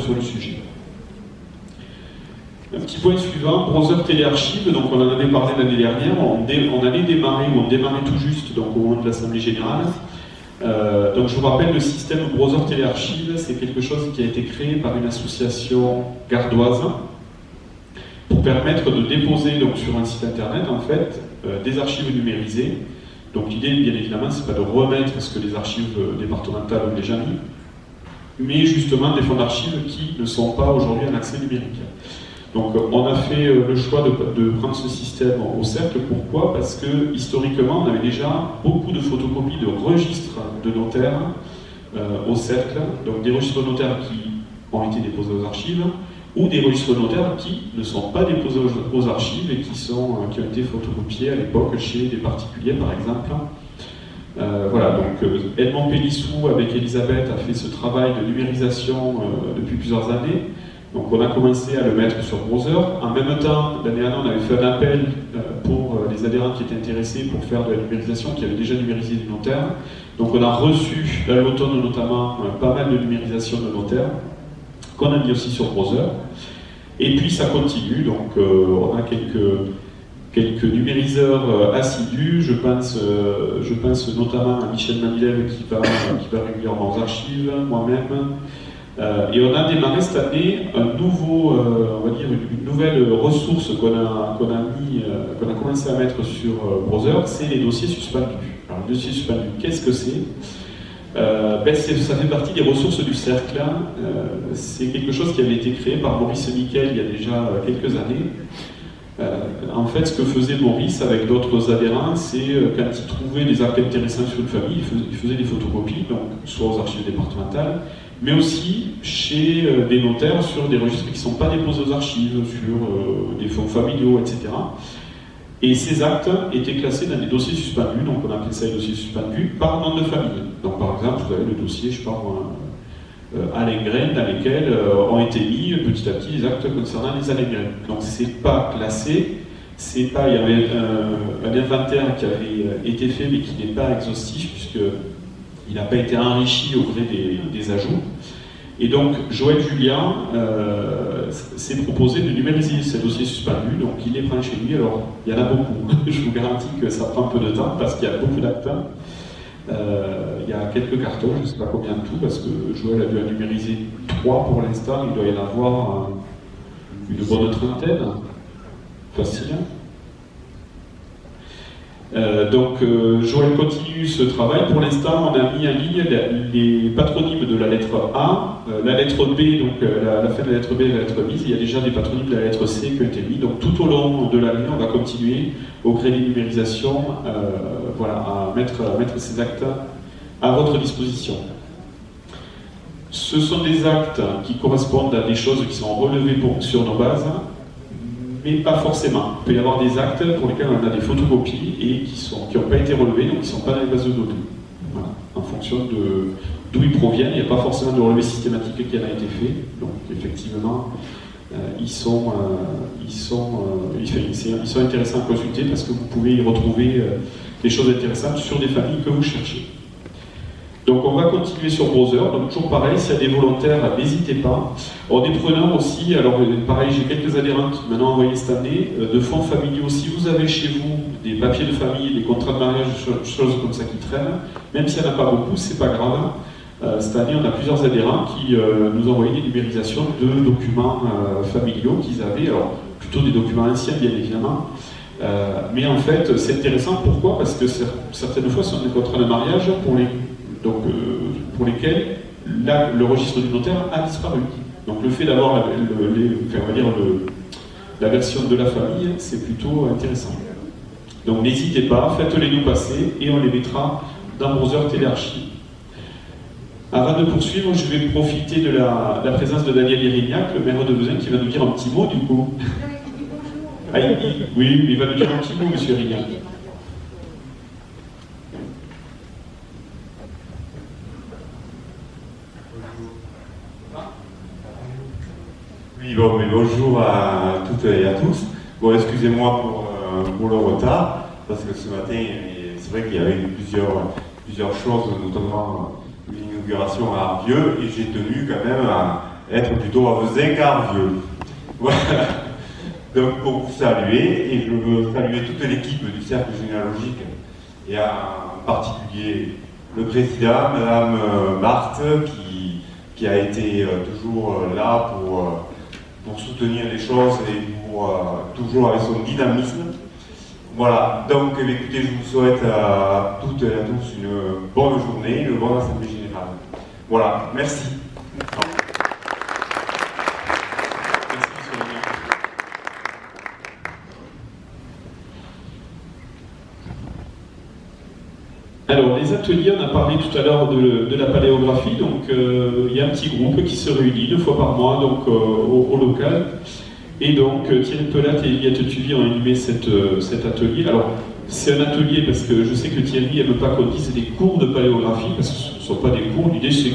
sur le sujet. Un petit point suivant, browser téléarchive, donc on en avait parlé l'année dernière, on allait démarrer, ou on démarrait tout juste donc, au moment de l'Assemblée Générale. Donc je vous rappelle, le système browser téléarchive, c'est quelque chose qui a été créé par une association gardoise pour permettre de déposer donc, sur un site internet en fait, des archives numérisées. Donc l'idée, bien évidemment, c'est pas de remettre ce que les archives départementales ont déjà mis, mais justement des fonds d'archives qui ne sont pas aujourd'hui en accès numérique. Donc on a fait le choix de prendre ce système au cercle. Pourquoi? Parce que historiquement, on avait déjà beaucoup de photocopies de registres de notaires au cercle, donc des registres de notaires qui ont été déposés aux archives, ou des registres de notaires qui ne sont pas déposés aux archives et qui ont été photocopiés à l'époque chez des particuliers, par exemple. Voilà, donc Edmond Pélissou, avec Elisabeth, a fait ce travail de numérisation depuis plusieurs années. Donc on a commencé à le mettre sur browser. En même temps, l'année dernière, on avait fait un appel pour les adhérents qui étaient intéressés pour faire de la numérisation, qui avaient déjà numérisé du notaire. Donc on a reçu, à l'automne notamment, pas mal de numérisation de notaires, qu'on a mis aussi sur browser. Et puis ça continue, donc on a quelques numériseurs assidus. Je pense notamment à Michel Manilev qui va régulièrement aux archives, moi-même. Et on a démarré cette année un nouveau, on va dire une nouvelle ressource qu'on a commencé à mettre sur browser, c'est les dossiers suspendus. Alors les dossiers suspendus, qu'est-ce que c'est? Ça fait partie des ressources du cercle. C'est quelque chose qui avait été créé par Maurice Nickel il y a déjà quelques années. En fait, ce que faisait Maurice avec d'autres adhérents, c'est quand il trouvait des actes intéressants sur une famille, il faisait des photocopies, donc soit aux archives départementales, mais aussi chez des notaires sur des registres qui ne sont pas déposés aux archives, sur des fonds familiaux, etc. Et ces actes étaient classés dans des dossiers suspendus, donc on appelait ça les dossiers suspendus, par nom de famille. Donc par exemple, vous avez le dossier, je sais pas, Alain Grain, dans lesquels ont été mis petit à petit les actes concernant les Alain Grain. Donc c'est pas classé, il y avait un inventaire qui avait été fait mais qui n'est pas exhaustif, puisqu'il n'a pas été enrichi au gré des ajouts. Et donc Joël Julien s'est proposé de numériser ces dossiers suspendus, donc il les prend chez lui. Alors il y en a beaucoup, je vous garantis que ça prend un peu de temps parce qu'il y a beaucoup d'actes. Il y a quelques cartons, je ne sais pas combien de tout, parce que Joël a dû en numériser 3 pour l'instant, il doit y en avoir une bonne trentaine, facile. Donc Joël continue ce travail. Pour l'instant, on a mis en ligne les patronymes de la lettre A, la lettre B, donc la fin de la lettre B et la lettre mise. Il y a déjà des patronymes de la lettre C qui ont été mis. Donc tout au long de l'année, on va continuer au gré des numérisations à mettre ces actes à votre disposition. Ce sont des actes qui correspondent à des choses qui sont relevées sur nos bases, mais pas forcément. Il peut y avoir des actes pour lesquels on a des photocopies et qui n'ont pas été relevés, donc qui ne sont pas dans les bases de données. Voilà. En fonction d'où ils proviennent, il n'y a pas forcément de relevé systématique qui en a été fait. Donc effectivement, ils sont intéressants à consulter parce que vous pouvez y retrouver des choses intéressantes sur des familles que vous cherchez. Donc on va continuer sur browser, donc toujours pareil, s'il y a des volontaires, n'hésitez pas. On est preneur aussi, alors pareil, j'ai quelques adhérents qui m'ont envoyé cette année, de fonds familiaux. Si vous avez chez vous des papiers de famille, des contrats de mariage, des choses comme ça qui traînent, même s'il n'y en a pas beaucoup, c'est pas grave. Cette année, on a plusieurs adhérents qui nous ont envoyé des numérisations de documents familiaux qu'ils avaient, alors plutôt des documents anciens bien évidemment. Mais en fait, c'est intéressant, pourquoi? Parce que certaines fois, ce sont des contrats de mariage pour lesquels le registre du notaire a disparu. Donc le fait d'avoir la version de la famille, c'est plutôt intéressant. Donc n'hésitez pas, faites-les nous passer et on les mettra dans browser téléarchive. Avant de poursuivre, je vais profiter de la présence de Daniel Irignac, le maire de Vezin, qui va nous dire un petit mot du coup. Oui, il va nous dire un petit mot, monsieur Irignac. Oui, bon, mais bonjour à toutes et à tous. Bon, excusez-moi pour le retard, parce que ce matin, c'est vrai qu'il y avait plusieurs choses, notamment une inauguration à Arvieux, et j'ai tenu quand même être plutôt avesin qu'arvieux. Voilà. Donc pour vous saluer, et je veux saluer toute l'équipe du Cercle Généalogique, et en particulier le président, Madame Marthe, qui a été toujours là pour soutenir les choses et pour toujours avec son dynamisme. Voilà, donc écoutez, je vous souhaite à toutes et à tous une bonne journée, une bonne assemblée générale. Voilà, merci. Alors, les ateliers, on a parlé tout à l'heure de la paléographie, donc il y a un petit groupe qui se réunit 2 fois par mois donc, au local. Et donc, Thierry Pelat et Eliette Tuvi ont animé cet atelier. Alors, c'est un atelier parce que je sais que Thierry n'aime pas qu'on dise des cours de paléographie, parce que ce ne sont pas des cours. L'idée, c'est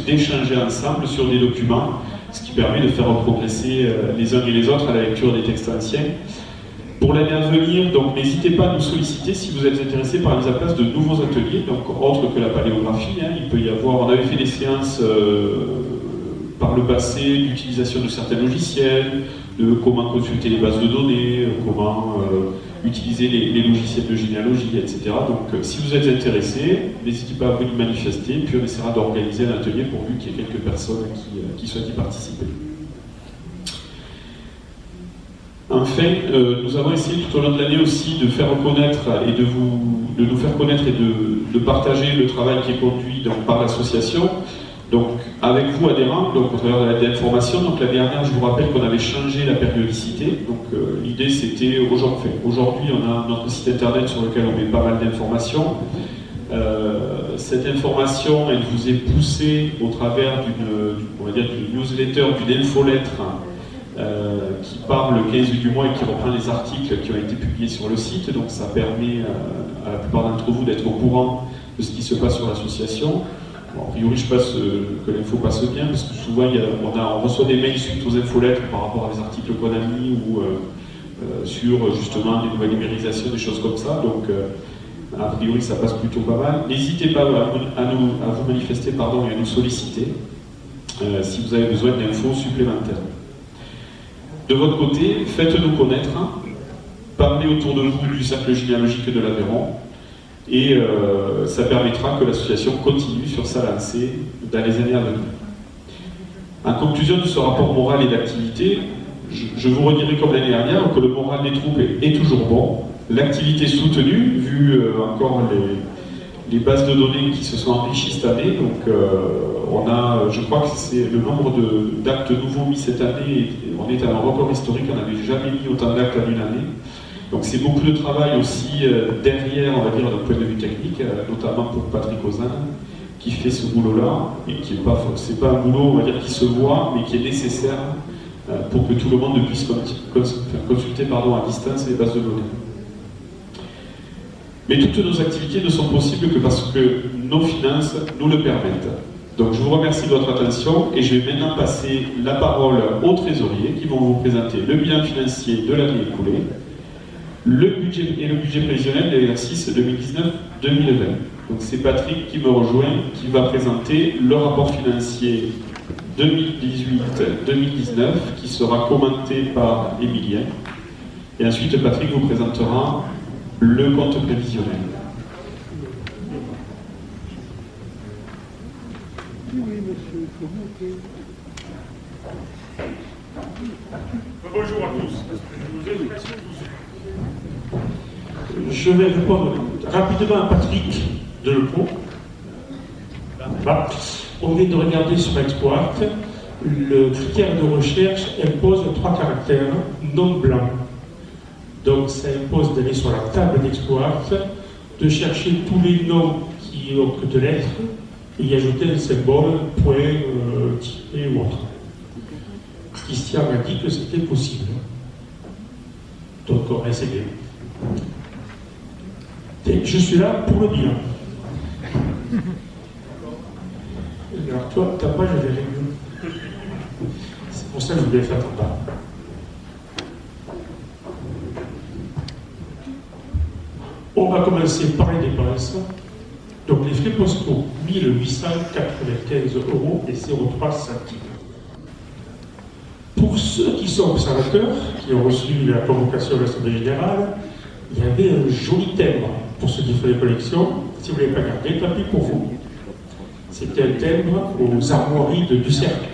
d'échanger ensemble sur des documents, ce qui permet de faire progresser les uns et les autres à la lecture des textes anciens. Pour l'année à venir, donc n'hésitez pas à nous solliciter si vous êtes intéressé par la mise en place de nouveaux ateliers, donc autres que la paléographie. Il peut y avoir, on avait fait des séances par le passé d'utilisation de certains logiciels, de comment consulter les bases de données, comment utiliser les logiciels de généalogie, etc. Donc si vous êtes intéressé, n'hésitez pas à venir manifester, puis on essaiera d'organiser un atelier pourvu qu'il y ait quelques personnes qui souhaitent y participer. Enfin, nous avons essayé tout au long de l'année aussi de faire connaître et de nous faire connaître et de partager le travail qui est conduit donc, par l'association. Donc, avec vous adhérents, donc au travers de la d'information. Donc l'année dernière, je vous rappelle qu'on avait changé la périodicité. Donc l'idée c'était aujourd'hui, on a notre site internet sur lequel on met pas mal d'informations. Cette information, elle vous est poussée au travers d'une newsletter, d'une infolettre. Qui part le 15 du mois et qui reprend les articles qui ont été publiés sur le site. Donc ça permet à la plupart d'entre vous d'être au courant de ce qui se passe sur l'association. Bon, a priori, je pense que l'info passe bien, parce que souvent on reçoit des mails suite aux infolettres par rapport à des articles qu'on a mis ou sur justement des nouvelles numérisations, des choses comme ça. Donc a priori, ça passe plutôt pas mal. N'hésitez pas à vous manifester et à nous solliciter si vous avez besoin d'infos supplémentaires. De votre côté, faites-nous connaître, parlez autour de vous du cercle généalogique de l'Aveyron, et ça permettra que l'association continue sur sa lancée dans les années à venir. En conclusion de ce rapport moral et d'activité, je vous redirai comme l'année dernière que le moral des troupes est toujours bon, l'activité soutenue, vu encore les bases de données qui se sont enrichies cette année. Donc je crois que c'est le nombre d'actes nouveaux mis cette année, on est à un record historique, on n'avait jamais mis autant d'actes en une année. Donc c'est beaucoup de travail aussi derrière, on va dire, d'un point de vue technique, notamment pour Patrick Ozan, qui fait ce boulot-là, et qui n'est pas un boulot, on va dire, qui se voit, mais qui est nécessaire pour que tout le monde puisse consulter à distance les bases de données. Mais toutes nos activités ne sont possibles que parce que nos finances nous le permettent. Donc je vous remercie de votre attention et je vais maintenant passer la parole aux trésoriers qui vont vous présenter le bilan financier de l'année écoulée, le budget prévisionnel de l'exercice 2019-2020. Donc c'est Patrick qui me rejoint, qui va présenter le rapport financier 2018-2019 qui sera commenté par Émilien. Et ensuite Patrick vous présentera le compte prévisionnel. Bonjour à tous. Je vais répondre rapidement à Patrick Delepont. On vient de regarder sur Exploart. Le critère de recherche impose 3 caractères non blancs. Donc ça impose d'aller sur la table d'Exploart, de chercher tous les noms qui ont que 2 lettres et y ajouter un symbole, point, tiret ou autre. Christian a dit que c'était possible. Donc on va essayer. Et je suis là pour le bilan. Alors toi, ta page, je verrai mieux. C'est pour ça que je voulais faire ta part. On va commencer par les dépenses. Donc les frais postaux, 1 895 € et 03 centimes. ceux qui sont observateurs, qui ont reçu la convocation de l'Assemblée Générale, il y avait un joli thème pour ceux qui font les collections. Si vous ne l'avez pas gardé, tant pis pour vous. C'était un thème aux armoiries du cercle.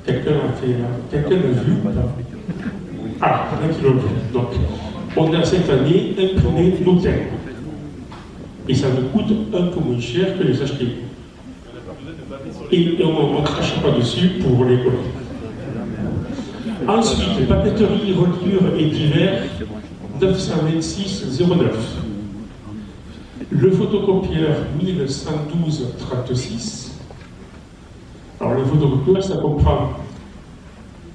Quelqu'un l'a vu? Ah, il y en a qui l'ont vu. Donc, on a cette année imprimé nos thèmes. Et ça nous coûte un peu moins cher que les acheter. Et on ne crache pas dessus pour les coller. Ensuite, papeterie, reliure et divers, 926,09. Le photocopieur, 1112,36. Alors, le photocopieur, ça comprend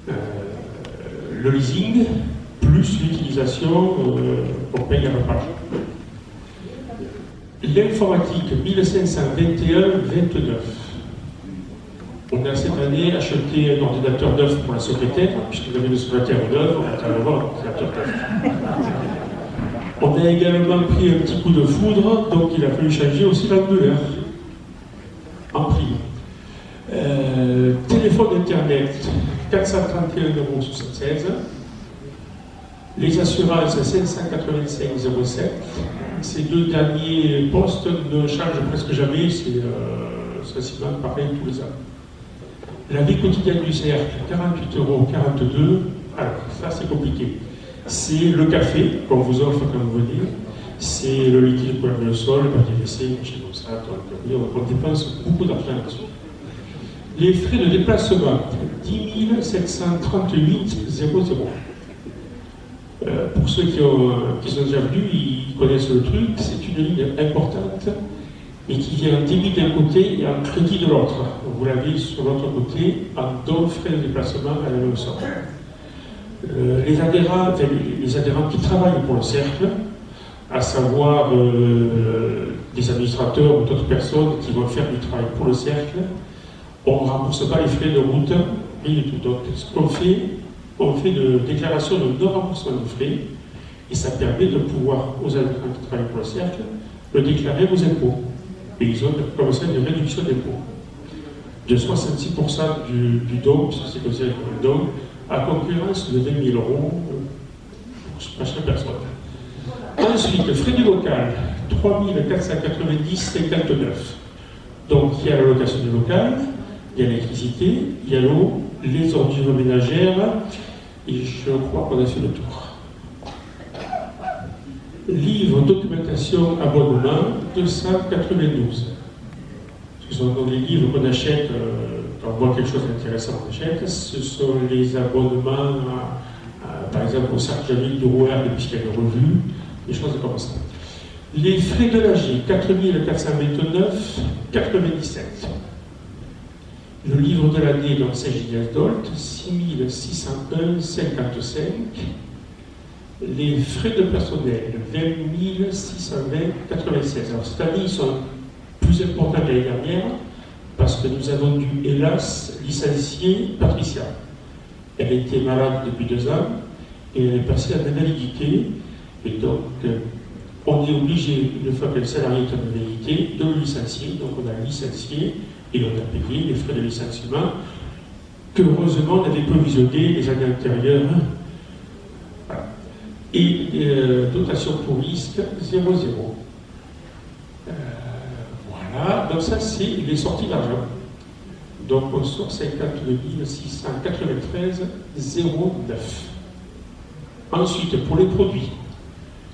le leasing, plus l'utilisation qu'on paye à la page. L'informatique, 1521,29. On a cette année acheté un ordinateur neuf pour la secrétaire, puisqu'on avait une secrétaire neuve, on a avoir un ordinateur neuf. On a également pris un petit coup de foudre, donc il a fallu changer aussi l'angulaire en prix. Téléphone internet, 431,76 €. Les assurances, 585,07. Ces deux derniers postes ne changent presque jamais, c'est sensiblement pareil tous les ans. La vie quotidienne du cercle, 48,42 €. Alors, ça c'est compliqué. C'est le café qu'on vous offre quand vous venez, c'est le liquide pour laver le sol, le papier WC, machin comme ça. Donc, on dépense beaucoup d'argent là-dessus. Les frais de déplacement, 10 738,00 €. Pour ceux qui sont déjà venus, ils connaissent le truc, c'est une ligne importante et qui vient en débit d'un côté et en crédit de l'autre. Vous l'avez sur l'autre côté en don frais de déplacement à la même somme. Les adhérents qui travaillent pour le cercle, à savoir des administrateurs ou d'autres personnes qui vont faire du travail pour le cercle, on ne rembourse pas les frais de route, rien du tout. Donc, ce qu'on fait, on fait de déclaration de non-remboursement de frais, et ça permet de pouvoir, aux adhérents qui travaillent pour le cercle, de déclarer vos impôts. Et ils ont comme ça une réduction d'impôts de 66% du don, puisque c'est considéré comme un don, à concurrence de 20 000 € pour chaque personne. Ensuite, frais du local, 3 490,59. Donc, il y a la location du local, il y a l'électricité, il y a l'eau, les ordures ménagères, et je crois qu'on a fait le tour. Livre, documentation, abonnement, 292. Ce sont donc les livres qu'on achète, quand on voit quelque chose d'intéressant, on achète. Ce sont les abonnements, par exemple, au cercle Jamil du Rouergue, puisqu'il y a une revue, des choses comme ça. Les frais de l'AG, 4 429,97. Le livre de l'année, donc Saint-Gilles d'Olt, 6 601,55. Les frais de personnel, 20 620,96. Alors cette année, ils sont plus importants que l'année dernière parce que nous avons dû, hélas, licencier Patricia. Elle était malade depuis 2 ans et elle est passée à l'invalidité. Et donc, on est obligé, une fois que le salarié est en invalidité, de le licencier. Donc, on a licencié et on a payé les frais de licenciement que, heureusement, on avait provisionné les années antérieures. Voilà. Et dotation pour risque, 0,0. Voilà, donc ça, c'est les sorties d'argent. Donc, on sort 52 693,09. Ensuite, pour les produits,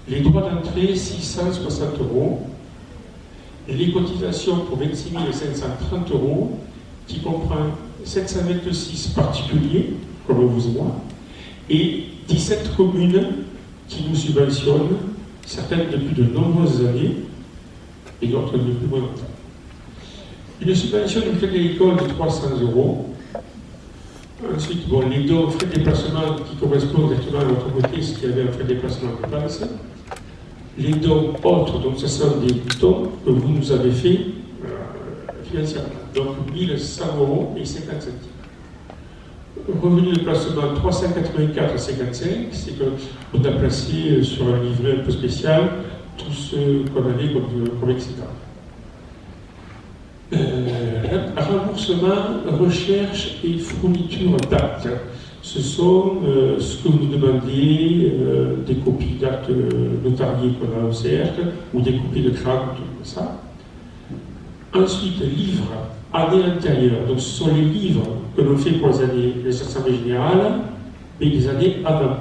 les droits d'entrée, 660 €. Les cotisations pour 26 530 €, qui comprend 726 particuliers, comme vous et moi, et 17 communes qui nous subventionnent, certaines depuis de nombreuses années, et d'autres depuis moins longtemps. Une subvention du frais de l'école de 300 €. Ensuite, bon, les dons, frais de déplacement qui correspondent exactement à l'autre côté, ce qui avait un frais de déplacement de base. Les dons autres, donc ce sont des dons que vous nous avez fait financièrement. Donc 1100 € et 50 centimes. Revenu de placement 384,55, c'est qu'on a placé sur un livret un peu spécial tout ce qu'on avait comme excédent. Remboursement, recherche et fourniture d'actes. Ce sont ce que vous nous demandez, des copies d'actes notariés qu'on a au cercle, ou des copies de crâne, tout comme ça. Ensuite, livres, année antérieure. Donc ce sont les livres que l'on fait pour les assemblées générales, mais les années avant.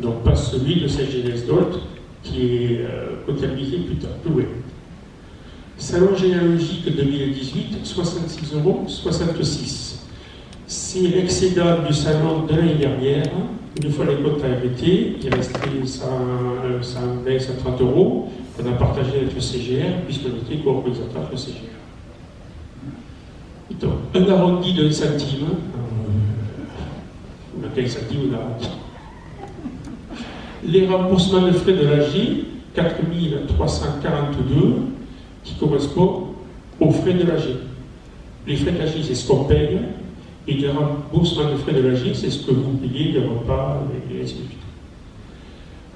Donc pas celui de Saint-Genès d'Olt, qui est comptabilisé plus tard, plus loin. Salon généalogique 2018, 66,66 €. C'est l'excédent du salon de l'année dernière. Une fois les comptes arrêtés, il restait 120, 130 €. On a partagé avec le CGR, puisqu'on était co-organisateur avec le CGR. Donc, un arrondi de 1 centime. On a 15 centimes, on arrondi. Les remboursements de frais de l'AG, 4 342, qui correspondent aux frais de l'AG. Les frais de l'AG, c'est ce qu'on paye, et les remboursements de frais de l'AG, c'est ce que vous payez, les repas, et ainsi de suite.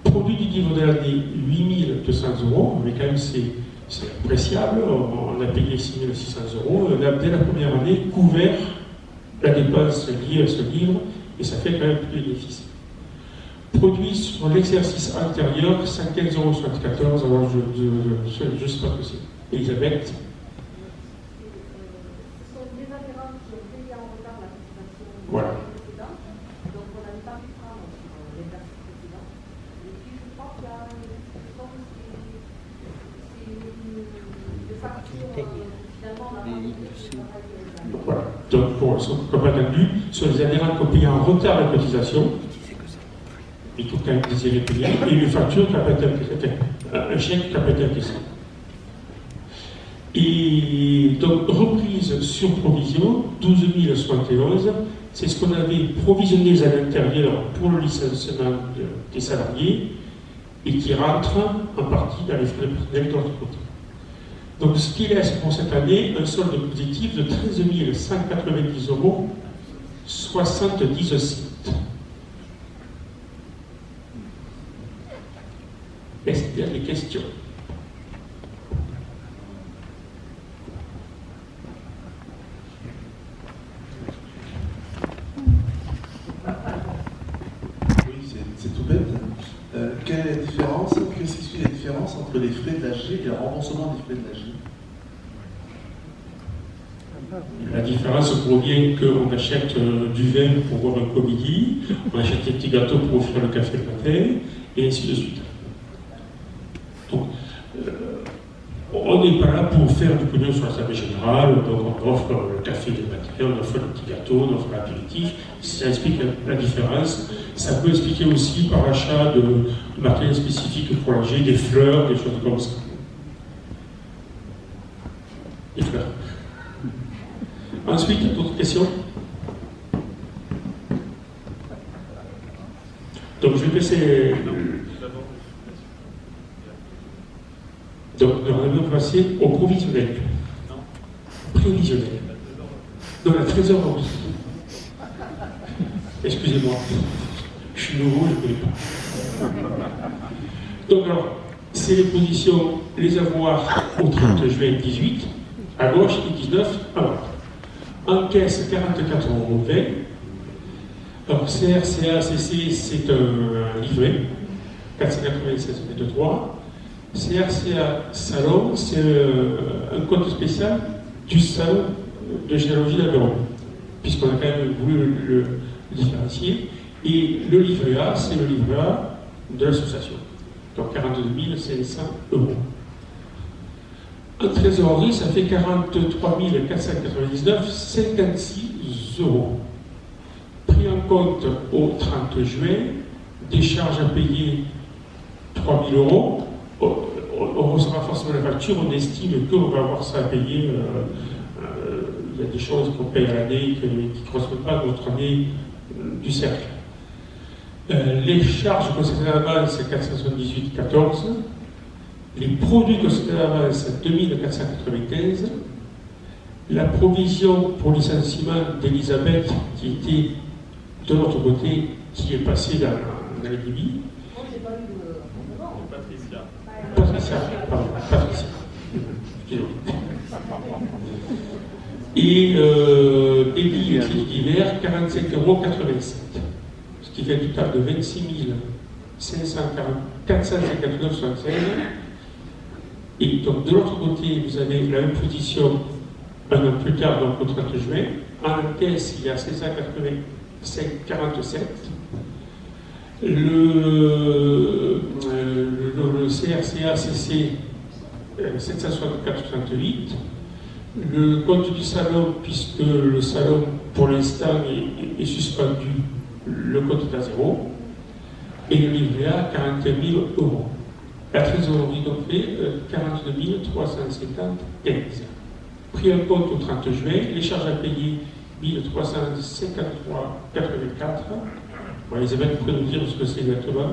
Produit du livre de l'année, 8 200 €, mais quand même c'est appréciable, on a payé 6 600 €, on a dès la première année couvert la dépense liée à ce livre, et ça fait quand même plus de bénéfices. Produit sur l'exercice antérieur, 115,74 €, alors je ne sais pas ce que c'est. Elisabeth. Ce sont des adhérents qui ont payé en retard la cotisation Voilà. précédente, donc on n'avait pas pu prendre sur l'exercice précédent. Et puis je crois qu'il y a des factures, finalement, on a pas pu travailler. Donc voilà. Donc, comme entendu, sur les adhérents qui ont payé en retard la cotisation, il faut quand même désirer payer, et une facture qui n'a pas été encaissée, un chèque qui n'a pas été encaissé. Et donc, reprise sur provision, 12 071, c'est ce qu'on avait provisionné à l'intérieur pour le licenciement des salariés et qui rentre en partie dans les frais de personnel de l'autre côté. Donc, ce qui laisse pour cette année un solde positif de 13 190 €, 70 cents. Est-ce qu'il y a des questions? Oui, c'est tout bête. Quelle est la différence, qu'est-ce qui suit la différence entre les frais de l'AG et le remboursement des frais de l'AG? La différence provient qu'on achète du vin pour boire un comédie, on achète des petits gâteaux pour offrir le café le matin, et ainsi de suite. Donc, on n'est pas là pour faire du pognon sur l'Assemblée générale, donc on offre le café le matin, on offre le petit gâteau, on offre l'apéritif, ça explique la différence. Ça peut expliquer aussi par l'achat de matériel spécifique pour l'AG, des fleurs, des choses comme ça. Des fleurs. Ensuite, d'autres questions? Donc, je vais passer. Donc, nous allons passer au provisionnel. Prévisionnel. Donc, la trésorerie. Excusez-moi. Je suis nouveau, je ne connais pas. Donc, alors, c'est les positions, les avoirs au 30 juin 18, à gauche, et 19 à droite. En caisse, 44,20 €. Alors, CRCA, CC, c'est un livret, 496,3 €. CRCA Salon, c'est un compte spécial du salon de généalogie d'Aveyron, puisqu'on a quand même voulu le différencier. Et le livret A, c'est le livret A de l'association. Donc 42 500 €. En trésorerie, ça fait 43 499, 56 €. Pris en compte au 30 juin, des charges à payer 3 000 €. On recevra forcément la facture, on estime qu'on va avoir ça à payer. Il y a des choses qu'on paye à l'année qui ne correspondent pas à notre année du cercle. Les charges concernant l'avance, c'est 478,14. Les produits concernant l'avance, c'est 2495. La provision pour licenciement d'Elisabeth, qui était de l'autre côté, qui est passée dans les débits. Moi, j'ai pas eu de. Non. Patricia. Patricia, pardon, Patricia. Excusez-moi. Et débit et crédit d'hiver, 45,87 €. Ce qui fait un total de 26 459,76 €. Et donc de l'autre côté, vous avez la même position un an plus tard, donc au 30 juin. En caisse, il y a 545,47 €. Le CRCA-CC, 764,68 €. Le compte du salon, puisque le salon, pour l'instant, est suspendu, le compte est à 0. Et le livret A, 41 000 €. La trésorerie donc fait 42 350,15 €. Pris en compte au 30 juin, les charges à payer, 1353,84 €. Bon, Elisabeth, vous pouvez nous dire ce que c'est exactement?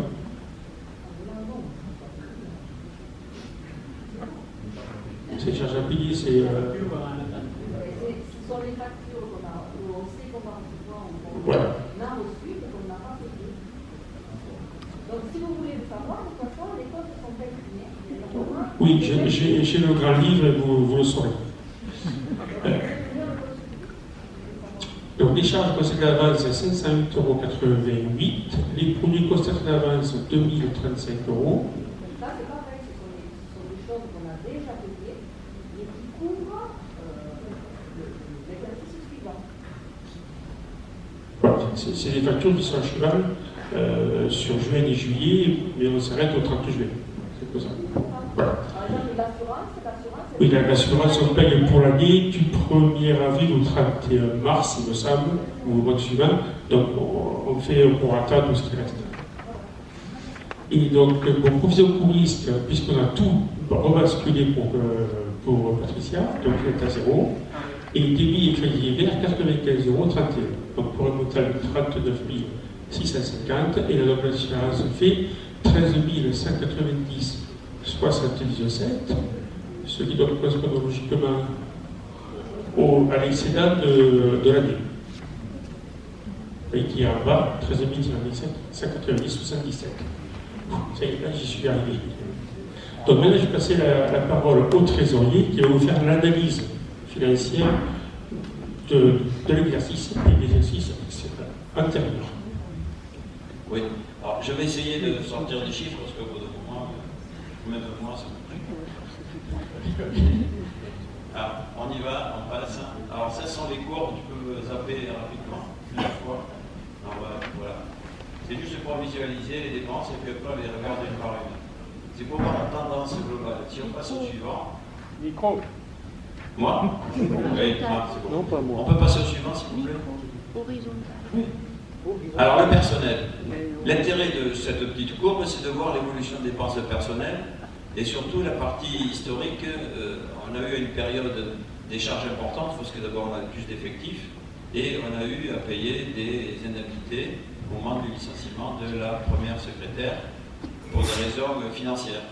Ces charges à payer, c'est. Ce sont les factures qu'on a, où on sait qu'on va recevoir, on Voilà. a reçu, mais qu'on n'a pas payé. Donc si vous voulez le savoir, de toute façon, les comptes sont imprimés. Oui, j'ai le grand livre, vous le saurez. Donc les charges constatées d'avance, c'est 508,88 €. Les produits constatés d'avance, 2035 €. Ça, c'est pareil, ce sont des choses qu'on a déjà payées, mais qui couvrent l'exercice suivant. Voilà, c'est des factures qui sont à cheval sur juin et juillet, mais on s'arrête au 30 juin. C'est comme ça. Voilà. Par exemple, l'assurance. Oui, l'assurance, on paye pour l'année du 1er avril au 31 mars, il me semble, ou au mois suivant. Donc, on fait un prorata tout ce qui reste. Et donc, pour provision pour risque, puisqu'on a tout rebasculé pour Patricia, donc elle est à 0. Et débit et crédit hiver, 95,31 €. Donc, pour un total de 39 650. Et la double assurance fait 13 190,77 €. Ce qui doit correspondre logiquement à l'excédent de l'année. Et qui est en bas, 13 190,77 €. Ça y est, là, j'y suis arrivé. Donc maintenant, je vais passer la parole au trésorier qui va vous faire l'analyse financière de l'exercice et des exercices antérieurs. Oui, alors je vais essayer de sortir des chiffres parce que pour de moi, même moi, ça me plaît. Alors, on y va, on passe. Alors, ça sont les courbes, tu peux zapper rapidement, plusieurs fois. Voilà. C'est juste pour visualiser les dépenses et puis après les regarder une par une. C'est pour voir la tendance globale. Si on passe au suivant. Micro. Moi Oui, c'est bon. Non, pas moi. On peut passer au suivant, s'il vous plaît. Horizontal. Oui. Alors, le personnel. L'intérêt de cette petite courbe, c'est de voir l'évolution des dépenses de personnel. Et surtout, la partie historique, on a eu une période des charges importantes, parce que d'abord on a plus d'effectifs, et on a eu à payer des indemnités au moment du licenciement de la première secrétaire pour des raisons financières.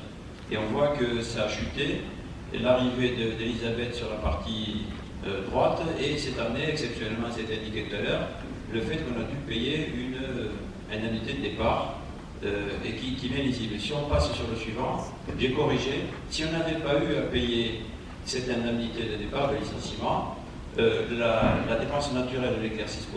Et on voit que ça a chuté, et l'arrivée d'Elisabeth sur la partie droite, et cette année, exceptionnellement, c'était indiqué tout à l'heure, le fait qu'on a dû payer une indemnité de départ et qui est lisible. Si on passe sur le suivant, j'ai corrigé. Si on n'avait pas eu à payer cette indemnité de départ, de licenciement, la dépense naturelle de l'exercice